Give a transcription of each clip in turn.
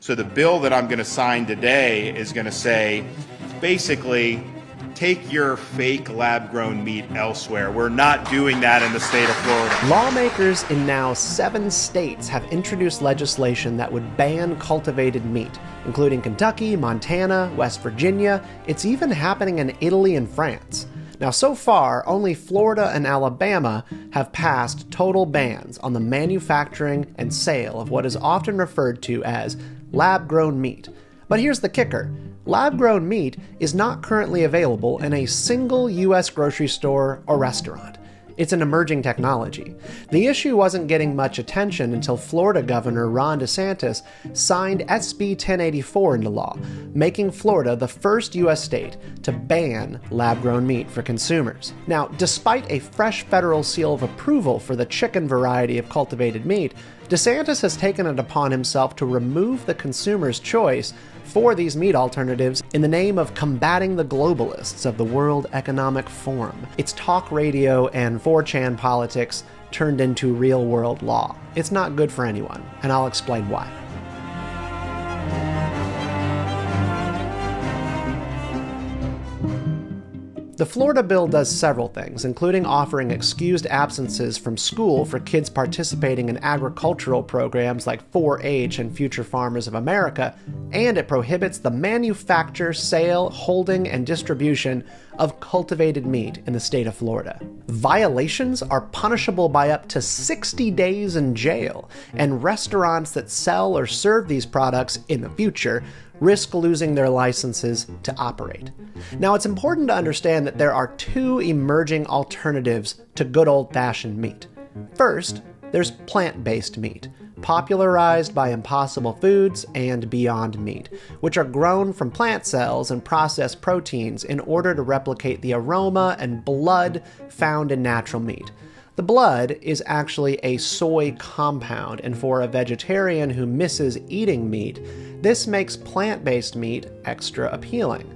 So the bill that I'm going to sign today is going to say, basically, take your fake lab-grown meat elsewhere. We're not doing that in the state of Florida. Lawmakers in now 7 states have introduced legislation that would ban cultivated meat, including Kentucky, Montana, West Virginia. It's even happening in Italy and France. Now, so far, only Florida and Alabama have passed total bans on the manufacturing and sale of what is often referred to as lab-grown meat. But here's the kicker. Lab-grown meat is not currently available in a single U.S. grocery store or restaurant. It's an emerging technology. The issue wasn't getting much attention until Florida Governor Ron DeSantis signed SB 1084 into law, making Florida the first U.S. state to ban lab-grown meat for consumers. Now, despite a fresh federal seal of approval for the chicken variety of cultivated meat, DeSantis has taken it upon himself to remove the consumer's choice for these meat alternatives in the name of combating the globalists of the World Economic Forum. It's talk radio and 4chan politics turned into real-world law. It's not good for anyone, and I'll explain why. The Florida bill does several things, including offering excused absences from school for kids participating in agricultural programs like 4-H and Future Farmers of America, and it prohibits the manufacture, sale, holding, and distribution of cultivated meat in the state of Florida. Violations are punishable by up to 60 days in jail, and restaurants that sell or serve these products in the future risk losing their licenses to operate. Now, it's important to understand that there are 2 emerging alternatives to good old-fashioned meat. First, there's plant-based meat, popularized by Impossible Foods and Beyond Meat, which are grown from plant cells and processed proteins in order to replicate the aroma and blood found in natural meat. The blood is actually a soy compound, and for a vegetarian who misses eating meat, this makes plant-based meat extra appealing.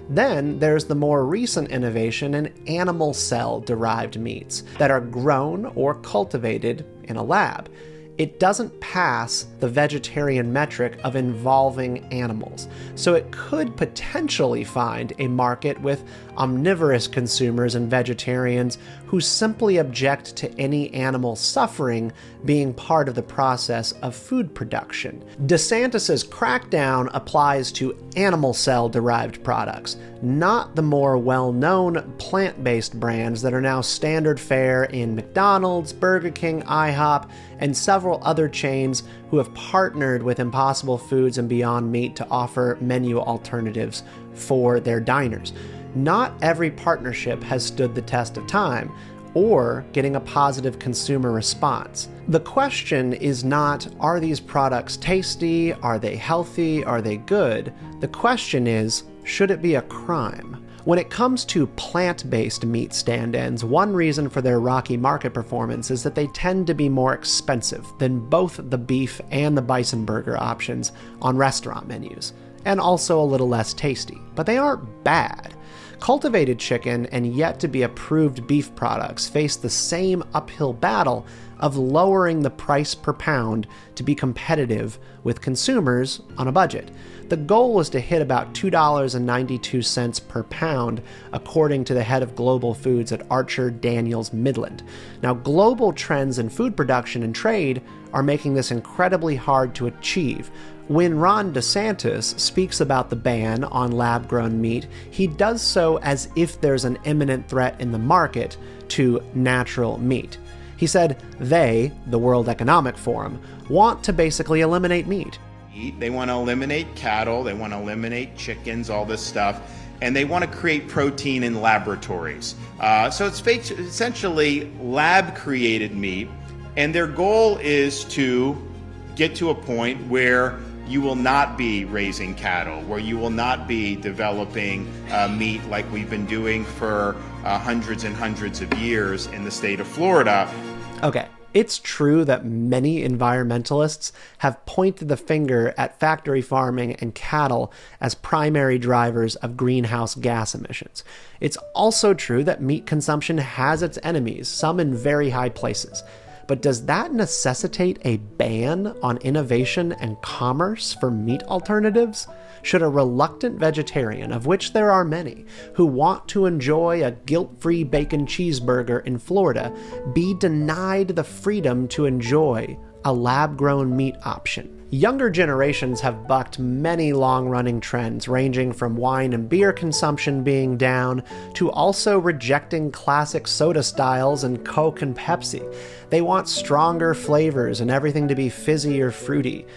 Then there's the more recent innovation in animal cell-derived meats that are grown or cultivated in a lab. It doesn't pass the vegetarian metric of involving animals, so it could potentially find a market with omnivorous consumers and vegetarians who simply object to any animal suffering being part of the process of food production. DeSantis's crackdown applies to animal cell-derived products, not the more well-known plant-based brands that are now standard fare in McDonald's, Burger King, IHOP, and several other chains who have partnered with Impossible Foods and Beyond Meat to offer menu alternatives for their diners. Not every partnership has stood the test of time or getting a positive consumer response. The question is not, are these products tasty? Are they healthy? Are they good? The question is, should it be a crime? When it comes to plant-based meat stand-ins, one reason for their rocky market performance is that they tend to be more expensive than both the beef and the bison burger options on restaurant menus, and also a little less tasty. But they aren't bad. Cultivated chicken and yet-to-be-approved beef products face the same uphill battle of lowering the price per pound to be competitive with consumers on a budget. The goal was to hit about $2.92 per pound, according to the head of global foods at Archer Daniels Midland. Now, global trends in food production and trade are making this incredibly hard to achieve. When Ron DeSantis speaks about the ban on lab-grown meat, he does so as if there's an imminent threat in the market to natural meat. He said they, the World Economic Forum, want to basically eliminate meat. They want to eliminate cattle, they want to eliminate chickens, all this stuff, and they want to create protein in laboratories. So it's essentially lab-created meat, and their goal is to get to a point where you will not be raising cattle, where you will not be developing meat like we've been doing for hundreds and hundreds of years in the state of Florida. Okay, it's true that many environmentalists have pointed the finger at factory farming and cattle as primary drivers of greenhouse gas emissions. It's also true that meat consumption has its enemies, some in very high places. But does that necessitate a ban on innovation and commerce for meat alternatives? Should a reluctant vegetarian, of which there are many, who want to enjoy a guilt-free bacon cheeseburger in Florida, be denied the freedom to enjoy a lab-grown meat option? Younger generations have bucked many long-running trends, ranging from wine and beer consumption being down, to also rejecting classic soda styles and Coke and Pepsi. They want stronger flavors and everything to be fizzy or fruity.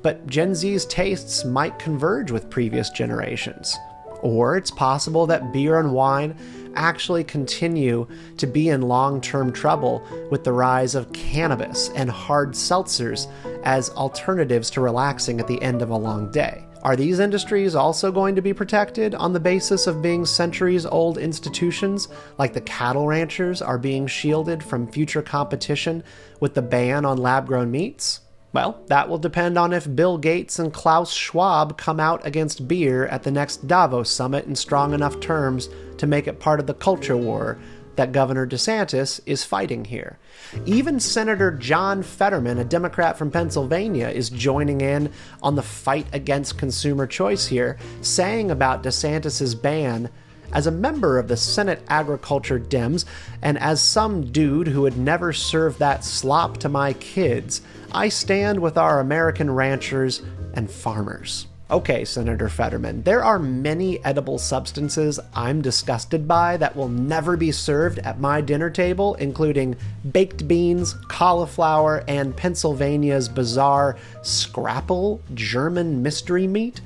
But Gen Z's tastes might converge with previous generations. Or it's possible that beer and wine actually continue to be in long-term trouble with the rise of cannabis and hard seltzers as alternatives to relaxing at the end of a long day. Are these industries also going to be protected on the basis of being centuries-old institutions, like the cattle ranchers are being shielded from future competition with the ban on lab-grown meats? Well, that will depend on if Bill Gates and Klaus Schwab come out against beer at the next Davos summit in strong enough terms to make it part of the culture war that Governor DeSantis is fighting here. Even Senator John Fetterman, a Democrat from Pennsylvania, is joining in on the fight against consumer choice here, saying about DeSantis's ban, as a member of the Senate Agriculture Dems, and as some dude who would never serve that slop to my kids, I stand with our American ranchers and farmers. Okay, Senator Fetterman, there are many edible substances I'm disgusted by that will never be served at my dinner table, including baked beans, cauliflower, and Pennsylvania's bizarre scrapple German mystery meat.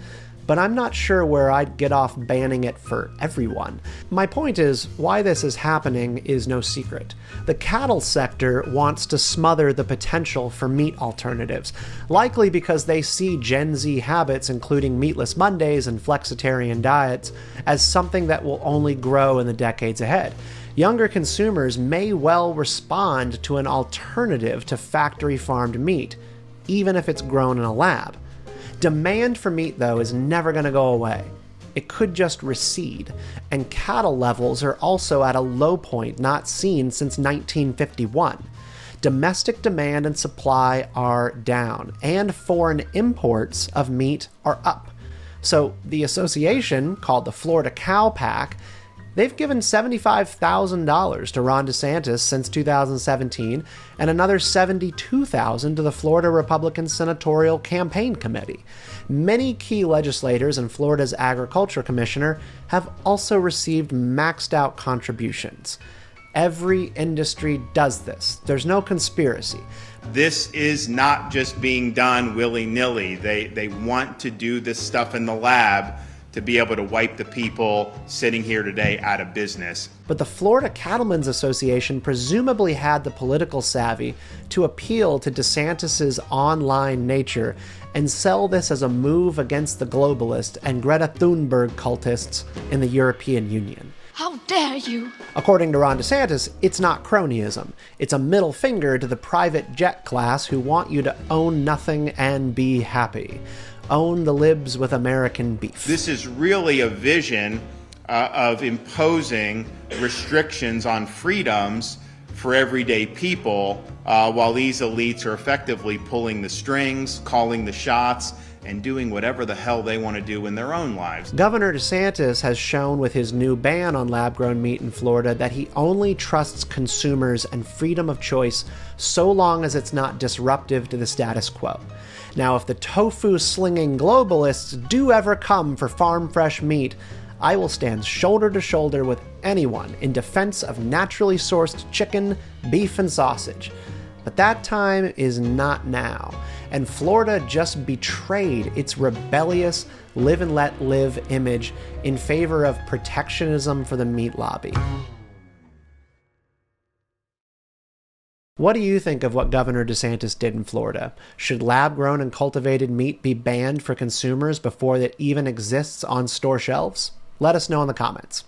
But I'm not sure where I'd get off banning it for everyone. My point is, why this is happening is no secret. The cattle sector wants to smother the potential for meat alternatives, likely because they see Gen Z habits, including meatless Mondays and flexitarian diets, as something that will only grow in the decades ahead. Younger consumers may well respond to an alternative to factory-farmed meat, even if it's grown in a lab. Demand for meat, though, is never going to go away. It could just recede, and cattle levels are also at a low point not seen since 1951. Domestic demand and supply are down, and foreign imports of meat are up. So the association, called the Florida Cow Pack, they've given $75,000 to Ron DeSantis since 2017, and another $72,000 to the Florida Republican Senatorial Campaign Committee. Many key legislators and Florida's Agriculture Commissioner have also received maxed out contributions. Every industry does this. There's no conspiracy. This is not just being done willy-nilly. They want to do this stuff in the lab to be able to wipe the people sitting here today out of business. But the Florida Cattlemen's Association presumably had the political savvy to appeal to DeSantis's online nature and sell this as a move against the globalist and Greta Thunberg cultists in the European Union. How dare you! According to Ron DeSantis, it's not cronyism. It's a middle finger to the private jet class who want you to own nothing and be happy. Own the libs with American beef. This is really a vision of imposing restrictions on freedoms for everyday people, while these elites are effectively pulling the strings, calling the shots, and doing whatever the hell they want to do in their own lives. Governor DeSantis has shown with his new ban on lab-grown meat in Florida that he only trusts consumers and freedom of choice so long as it's not disruptive to the status quo. Now, if the tofu-slinging globalists do ever come for farm-fresh meat, I will stand shoulder to shoulder with anyone in defense of naturally sourced chicken, beef, and sausage. But that time is not now, and Florida just betrayed its rebellious live and let live image in favor of protectionism for the meat lobby. What do you think of what Governor DeSantis did in Florida? Should lab-grown and cultivated meat be banned for consumers before it even exists on store shelves? Let us know in the comments.